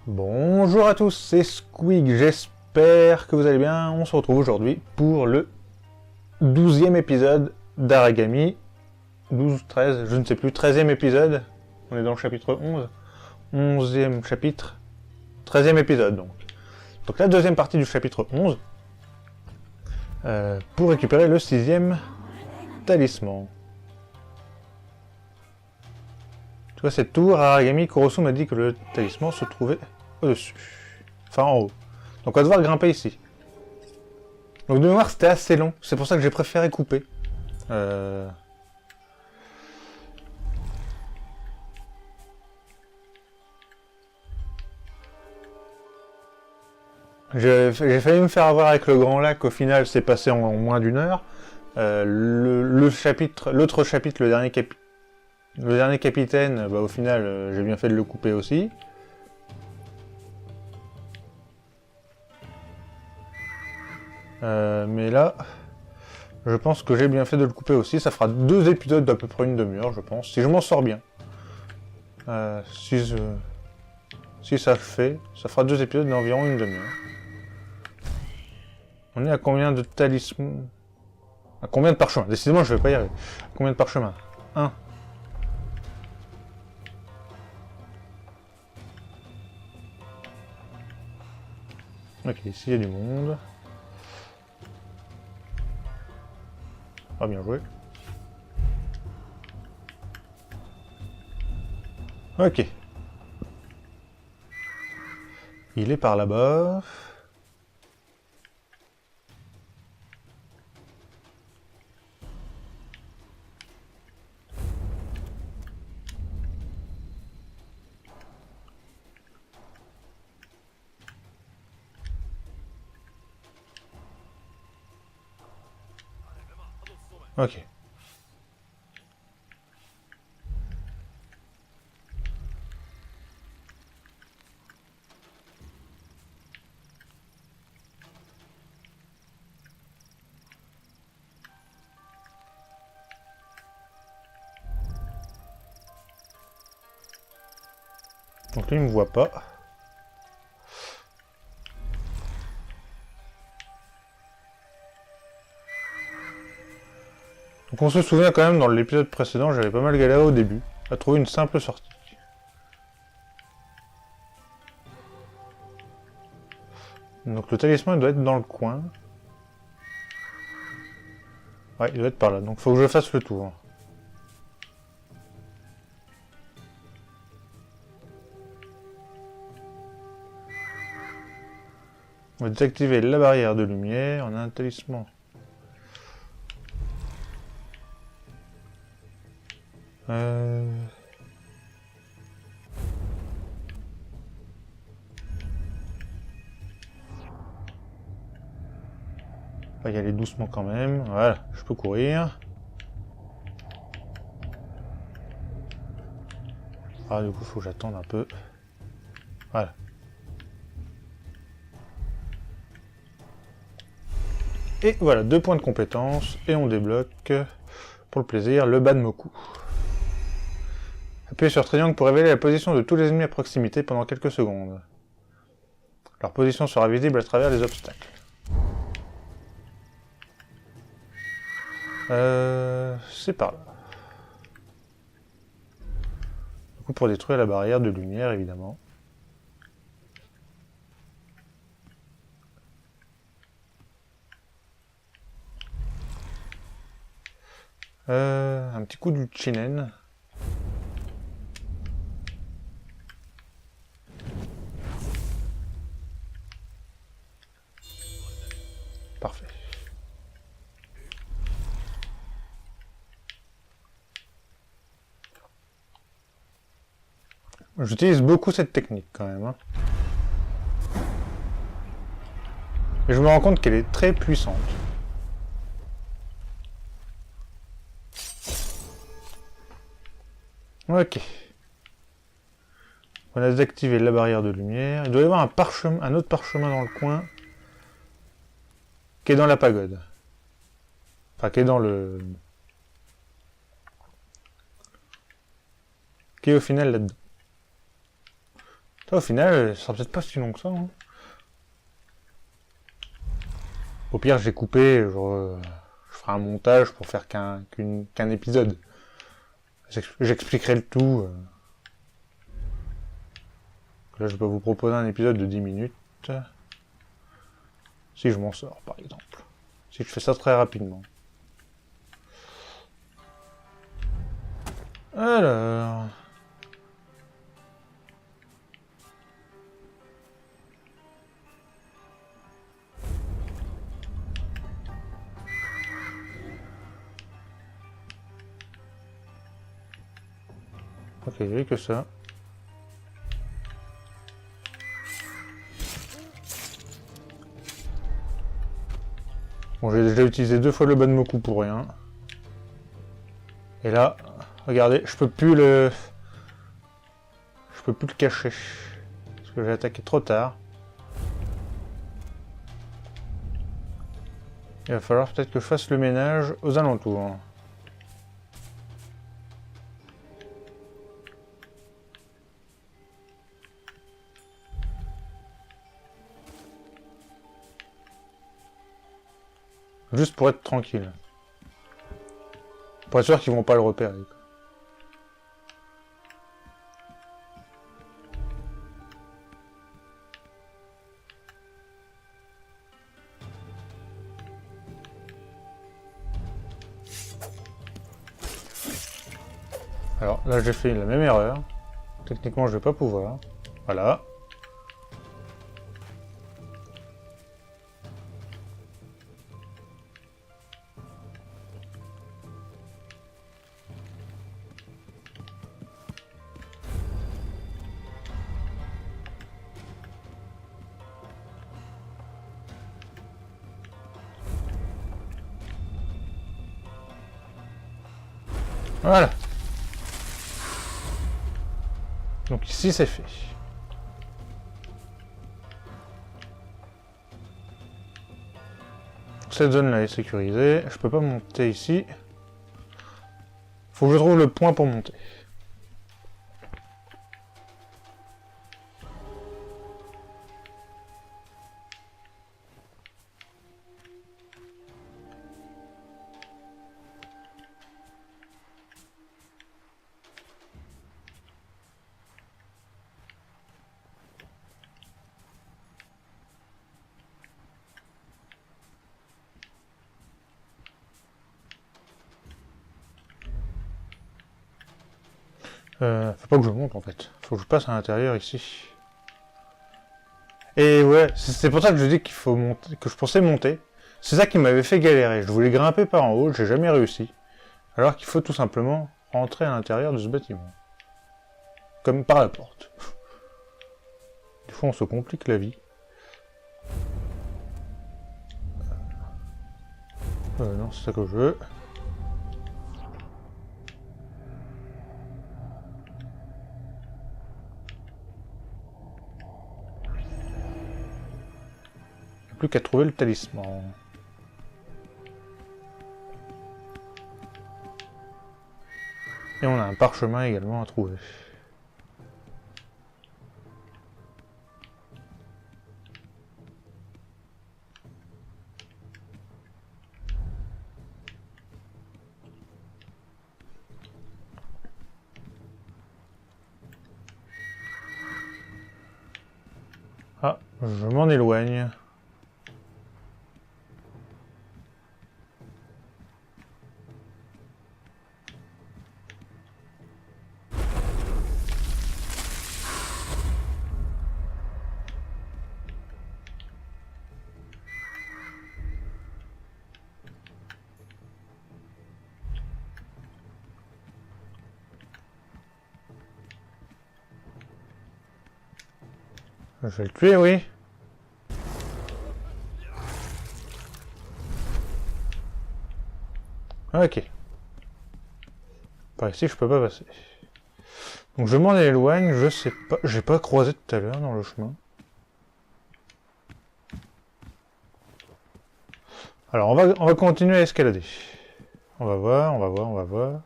Bonjour à tous, c'est Squeak, j'espère que vous allez bien. On se retrouve aujourd'hui pour le 12e épisode d'Aragami. 12, 13, je ne sais plus, 13e épisode. On est dans le chapitre 11. 11e chapitre, 13e épisode donc. Donc la deuxième partie du chapitre 11. Pour récupérer le 6e talisman. Tu vois cette tour, Aragami Kurosu m'a dit que le talisman se trouvait au-dessus. Enfin en haut. Donc on va devoir grimper ici. Donc de mémoire c'était assez long, c'est pour ça que j'ai préféré couper. J'ai failli me faire avoir avec le Grand Lac, au final c'est passé en moins d'une heure. L'autre chapitre, le dernier capitaine, bah, au final j'ai bien fait de le couper aussi. Mais là, je pense que j'ai bien fait de le couper aussi. Ça fera 2 épisodes d'à peu près une demi-heure, je pense, si je m'en sors bien. Si ça le fait, ça fera 2 épisodes d'environ une demi-heure. On est à combien de talismans? À combien de parchemins? Décidément, je vais pas y arriver. À combien de parchemins? 1. Ok, ici il y a du monde. Ah, bien joué. Ok. Il est par là-bas. Ok. Donc lui il me voit pas. Donc on se souvient quand même, dans l'épisode précédent, j'avais pas mal galéré au début, à trouver une simple sortie. Donc le talisman il doit être dans le coin. Ouais, il doit être par là, donc faut que je fasse le tour. On va désactiver la barrière de lumière, on a un talisman. On va y aller doucement quand même, voilà, je peux courir. Ah du coup faut que j'attende un peu. Voilà. Et voilà, 2 points de compétence, et on débloque, pour le plaisir, le Banmoku. Appuyez sur triangle pour révéler la position de tous les ennemis à proximité pendant quelques secondes. Leur position sera visible à travers les obstacles. C'est par là. Du coup, pour détruire la barrière de lumière, évidemment. Un petit coup du chinen. Parfait. J'utilise beaucoup cette technique quand même. Hein. Et je me rends compte qu'elle est très puissante. Ok. On a désactivé la barrière de lumière. Il doit y avoir un autre parchemin dans le coin. Qui est dans la pagode. Enfin, qui est dans le... Qui est au final là-dedans. Ça, au final, ça sera peut-être pas si long que ça. Hein. Au pire, j'ai coupé, genre, je ferai un montage pour faire qu'un épisode. J'expliquerai le tout. Là, je peux vous proposer un épisode de 10 minutes. Si je m'en sors, par exemple. Si je fais ça très rapidement. Alors... Ok, il n'y avait que ça. Bon, j'ai déjà utilisé 2 fois le Banmoku pour rien. Et là, regardez, je peux plus le cacher. Parce que j'ai attaqué trop tard. Il va falloir peut-être que je fasse le ménage aux alentours. Juste pour être tranquille. Pour être sûr qu'ils vont pas le repérer. Alors là j'ai fait la même erreur. Techniquement je vais pas pouvoir. Voilà. Voilà. Donc ici c'est fait. Cette zone là est sécurisée. Je peux pas monter ici. Faut que je trouve le point pour monter. Faut pas que je monte en fait. Faut que je passe à l'intérieur ici. Et ouais, c'est pour ça que je dis qu'il faut monter, que je pensais monter. C'est ça qui m'avait fait galérer. Je voulais grimper par en haut, j'ai jamais réussi. Alors qu'il faut tout simplement rentrer à l'intérieur de ce bâtiment. Comme par la porte. Des fois on se complique la vie. Non, c'est ça que je veux. Plus qu'à trouver le talisman. Et on a un parchemin également à trouver. Ah, je m'en éloigne. Je vais le tuer, oui. Ok. Par ici, je peux pas passer. Donc je m'en éloigne, je sais pas. J'ai pas croisé tout à l'heure dans le chemin. Alors on va continuer à escalader. On va voir, on va voir, on va voir.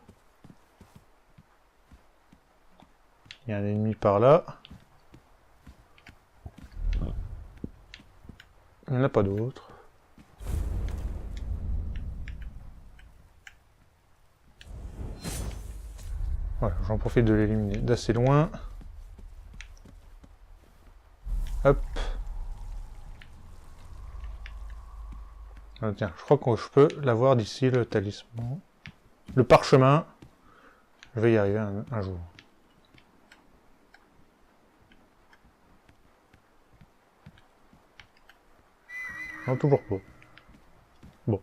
Il y a un ennemi par là. Il n'y en a pas d'autres. Voilà, j'en profite de l'éliminer d'assez loin. Hop. Ah, tiens, je crois que je peux l'avoir d'ici, le talisman. Le parchemin. Je vais y arriver un jour. Non, toujours pas. Bon.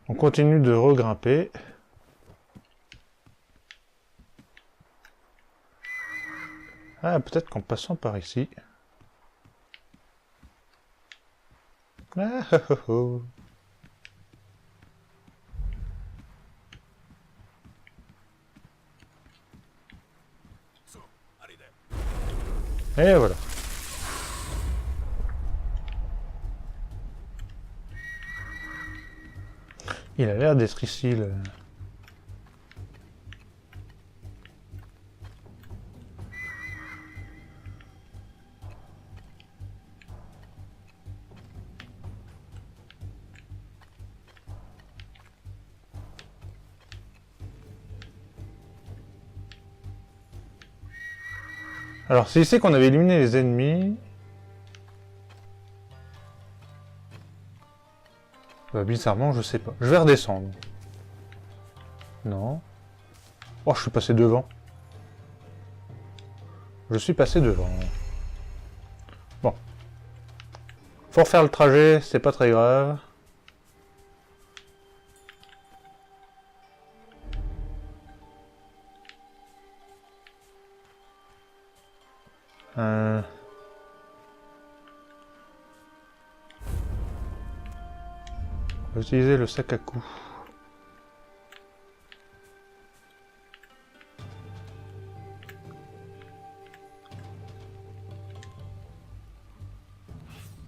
On continue de regrimper. Ah, peut-être qu'en passant par ici. Ah, oh, oh, oh. Et voilà. Il a l'air d'être ici, le... Alors, c'est ici qu'on avait éliminé les ennemis. Bah, bizarrement, je sais pas. Je vais redescendre. Non. Oh, je suis passé devant. Je suis passé devant. Bon. Faut refaire le trajet, c'est pas très grave. On va utiliser le sac à coups.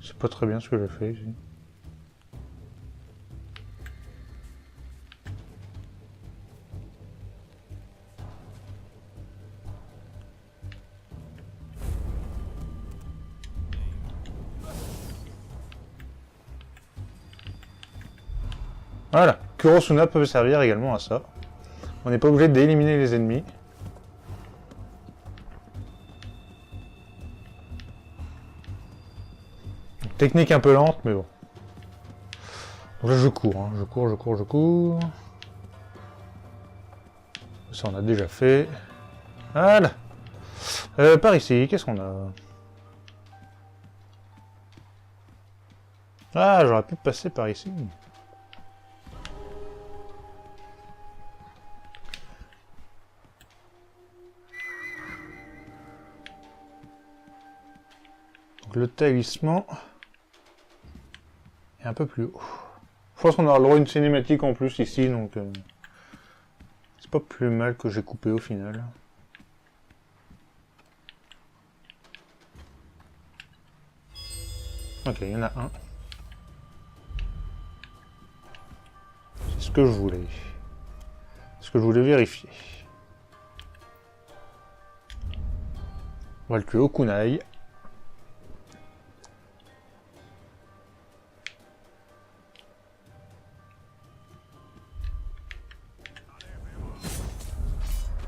C'est pas très bien ce que j'ai fait ici. Voilà, Kurosuna peut servir également à ça. On n'est pas obligé d'éliminer les ennemis. Technique un peu lente, mais bon. Donc là, je cours, hein. Je cours. Ça, on a déjà fait. Voilà. Par ici, qu'est-ce qu'on a? Ah, j'aurais pu passer par ici. Donc, le talisman est un peu plus haut. Je pense qu'on aura le droit à une cinématique en plus ici, donc c'est pas plus mal que j'ai coupé au final. Ok, il y en a un. C'est ce que je voulais. Ce que je voulais vérifier. On va le tuer au kunai.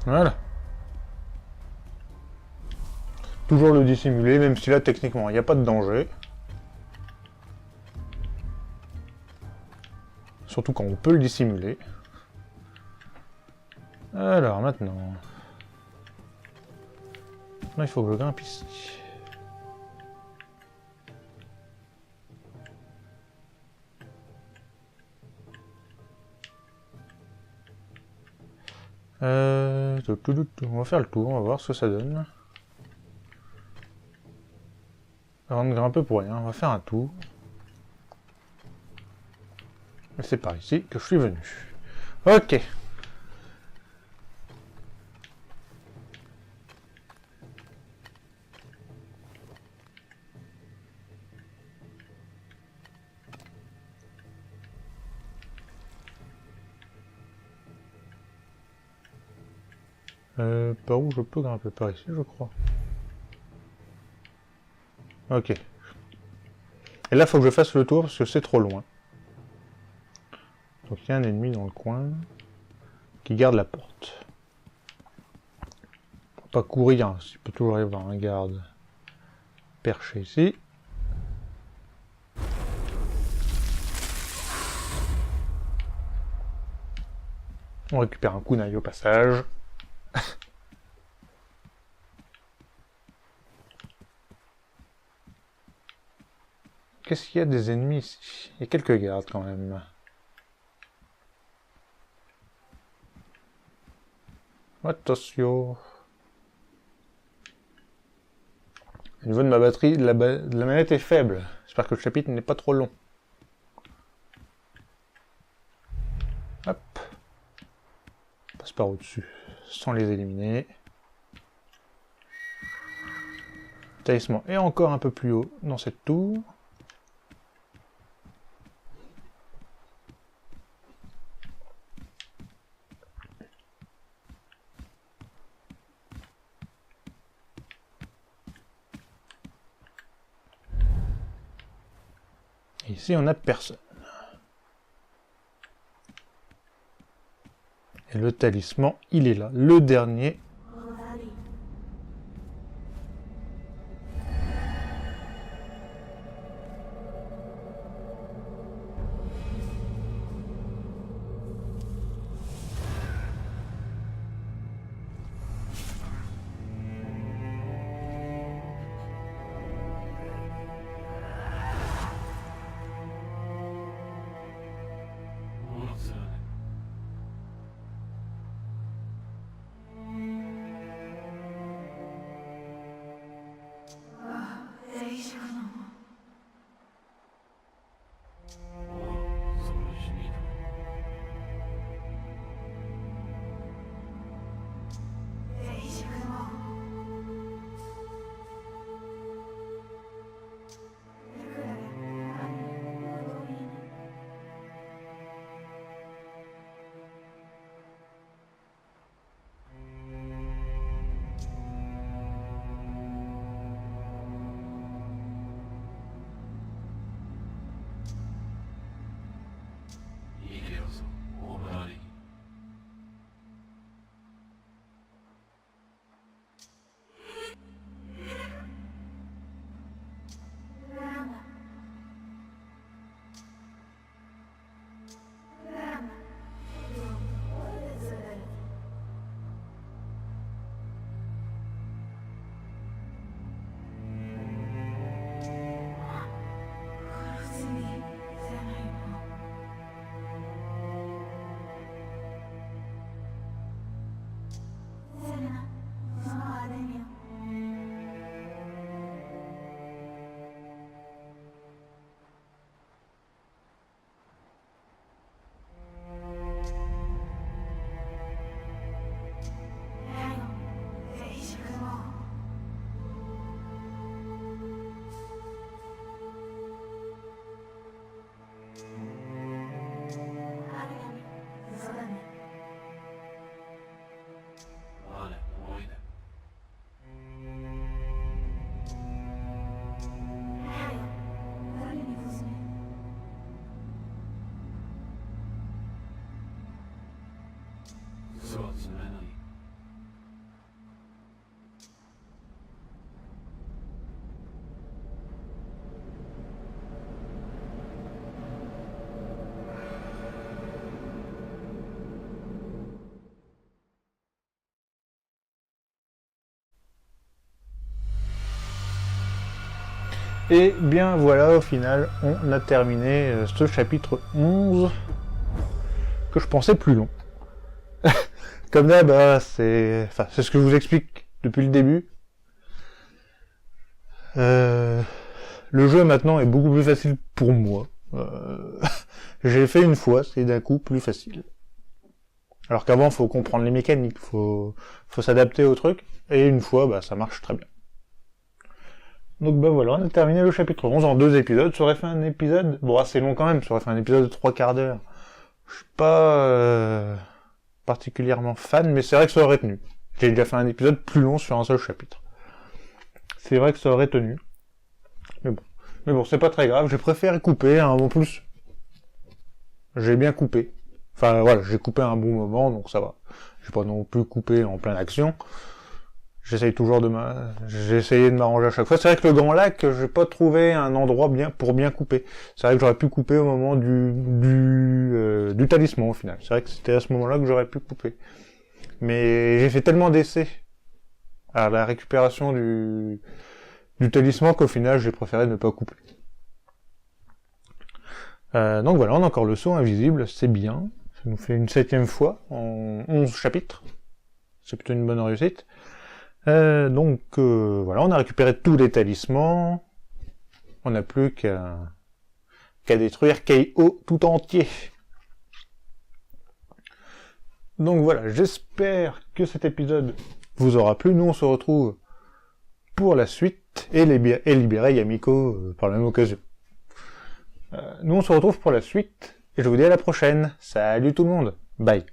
Voilà. Toujours le dissimuler, même si là, techniquement, il n'y a pas de danger. Surtout quand on peut le dissimuler. Alors, maintenant... Là, il faut que je grimpe ici. On va faire le tour, on va voir ce que ça donne. Avant de grimper pour rien, on va faire un tour. Et c'est par ici que je suis venu. Ok. Par où je peux grimper? Par ici, je crois. Ok. Et là, faut que je fasse le tour parce que c'est trop loin. Donc il y a un ennemi dans le coin qui garde la porte. Faut pas courir, hein. Il peut toujours y avoir un garde perché ici. On récupère un kunai au passage. Qu'est-ce qu'il y a des ennemis ici? Il y a quelques gardes quand même. Attention. Au niveau de ma batterie, de la manette est faible. J'espère que le chapitre n'est pas trop long. Hop. On passe par au-dessus, sans les éliminer. Le talisman est encore un peu plus haut dans cette tour. Et ici, on n'a personne. Et le talisman, il est là. Le dernier. Et bien voilà, au final, on a terminé ce chapitre 11, que je pensais plus long. Comme d'hab, c'est ce que je vous explique depuis le début. Le jeu maintenant est beaucoup plus facile pour moi. J'ai fait une fois, c'est d'un coup plus facile. Alors qu'avant, faut comprendre les mécaniques, faut s'adapter au truc, et une fois, ça marche très bien. Donc voilà, on a terminé le chapitre 11 en 2 épisodes. Ça aurait fait un épisode, bon assez long quand même, ça aurait fait un épisode de 3/4 d'heure. Je suis pas particulièrement fan, mais c'est vrai que ça aurait tenu. J'ai déjà fait un épisode plus long sur un seul chapitre. C'est vrai que ça aurait tenu. Mais bon, Mais bon, c'est pas très grave, j'ai préféré couper, hein, en plus. J'ai bien coupé. Enfin voilà, j'ai coupé à un bon moment, donc ça va. J'ai pas non plus coupé en pleine action. J'ai essayé de m'arranger à chaque fois. C'est vrai que le Grand Lac, j'ai pas trouvé un endroit pour bien couper. C'est vrai que j'aurais pu couper au moment du talisman au final. C'est vrai que c'était à ce moment-là que j'aurais pu couper. Mais j'ai fait tellement d'essais à la récupération du talisman qu'au final j'ai préféré ne pas couper. Donc voilà, on a encore le saut invisible, c'est bien. Ça nous fait une 7e fois en 11 chapitres. C'est plutôt une bonne réussite. Donc voilà, on a récupéré tous les talismans. On n'a plus qu'à détruire KO tout entier. Donc voilà, j'espère que cet épisode vous aura plu. Nous on se retrouve pour la suite et libérer Yamiko par la même occasion. Nous on se retrouve pour la suite et je vous dis à la prochaine. Salut tout le monde, bye.